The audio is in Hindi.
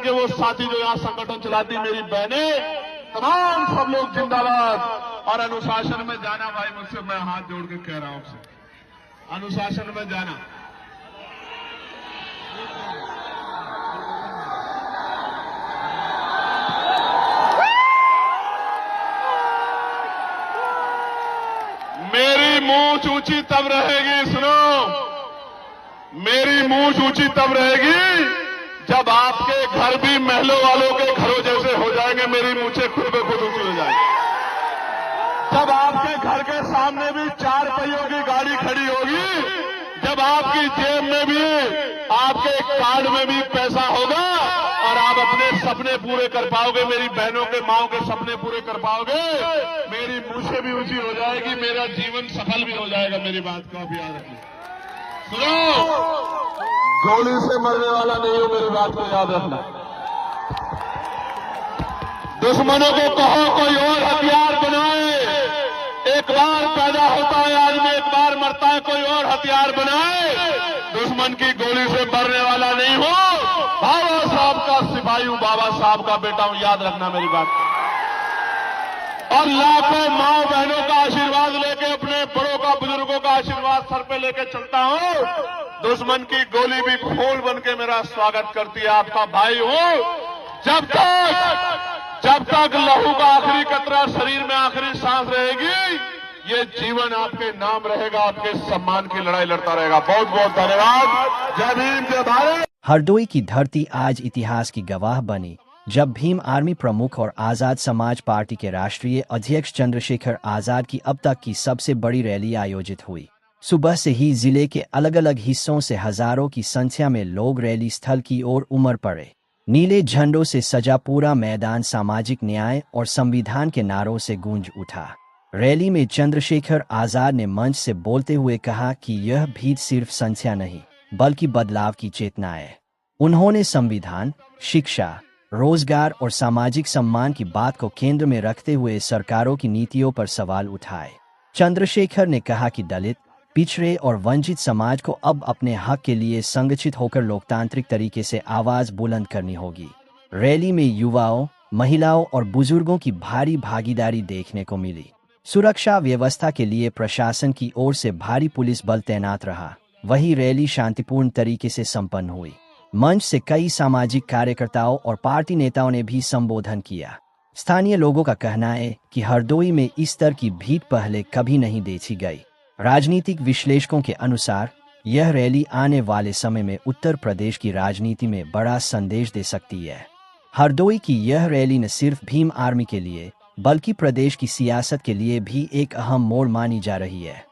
के वो साथी जो यहाँ संगठन चलाती, मेरी बहनें, तमाम सब लोग जिंदाबाद। और अनुशासन में जाना भाई, मुझसे मैं हाथ जोड़ के कह रहा हूं आपसे, अनुशासन में जाना। मेरी मूंछ ऊंची तब रहेगी, सुनो, मेरी मूंछ ऊंची तब रहेगी जब आपके घर भी महलों वालों के घरों जैसे हो जाएंगे। मेरी मूंछें खुद ब खुद ऊंची हो जाएंगी। जब आपके घर के सामने भी 4 पहियों की गाड़ी खड़ी होगी, जब आपकी जेब में भी, आपके कार्ड में भी पैसा होगा और आप अपने सपने पूरे कर पाओगे, मेरी बहनों के, माओं के सपने पूरे कर पाओगे, मेरी मूंछें भी ऊंची हो जाएगी, मेरा जीवन सफल भी हो जाएगा। मेरी बात को आप याद रखिए। सुनो, गोली से मरने वाला नहीं हो, मेरी बात को याद रखना। दुश्मनों को कहो कोई और हथियार बनाए। एक बार पैदा होता है आदमी, एक बार मरता है, कोई और हथियार बनाए। दुश्मन की गोली से मरने वाला नहीं हो। बाबा साहब का सिपाही हूं, बाबा साहब का बेटा हूं, याद रखना मेरी बात। और लाखों माओ बहनों का आशीर्वाद लेके, अपने बड़ों का, बुजुर्गों का आशीर्वाद सर पे लेके चलता हूं। दुश्मन की गोली भी फूल बन के मेरा स्वागत करती है। आपका भाई हूं। जब तक लहू का आखिरी कतरा, शरीर में आखिरी सांस रहेगी, ये जीवन आपके नाम रहेगा, आपके सम्मान की लड़ाई लड़ता रहेगा। बहुत बहुत धन्यवाद। जय भीम, जय भारत। हरदोई की धरती आज इतिहास की गवाह बनी, जब भीम आर्मी प्रमुख और आजाद समाज पार्टी के राष्ट्रीय अध्यक्ष चंद्रशेखर आजाद की अब तक की सबसे बड़ी रैली आयोजित हुई। सुबह से ही जिले के अलग अलग हिस्सों से हजारों की संख्या में लोग रैली स्थल की ओर उमड़ पड़े। नीले झंडों से सजा पूरा मैदान सामाजिक न्याय और संविधान के नारों से गूंज उठा। रैली में चंद्रशेखर आजाद ने मंच से बोलते हुए कहा कि यह भीड़ सिर्फ संख्या नहीं, बल्कि बदलाव की चेतना है। उन्होंने संविधान, शिक्षा, रोजगार और सामाजिक सम्मान की बात को केंद्र में रखते हुए सरकारों की नीतियों पर सवाल उठाए। चंद्रशेखर ने कहा कि दलित, पिछड़े और वंचित समाज को अब अपने हक के लिए संगठित होकर लोकतांत्रिक तरीके से आवाज बुलंद करनी होगी। रैली में युवाओं, महिलाओं और बुजुर्गों की भारी भागीदारी देखने को मिली। सुरक्षा व्यवस्था के लिए प्रशासन की ओर से भारी पुलिस बल तैनात रहा। वही रैली शांतिपूर्ण तरीके से संपन्न हुई। मंच से कई सामाजिक कार्यकर्ताओं और पार्टी नेताओं ने भी संबोधन किया। स्थानीय लोगों का कहना है कि हरदोई में इस तरह की भीड़ पहले कभी नहीं देखी गई। राजनीतिक विश्लेषकों के अनुसार यह रैली आने वाले समय में उत्तर प्रदेश की राजनीति में बड़ा संदेश दे सकती है। हरदोई की यह रैली न सिर्फ भीम आर्मी के लिए, बल्कि प्रदेश की सियासत के लिए भी एक अहम मोड़ मानी जा रही है।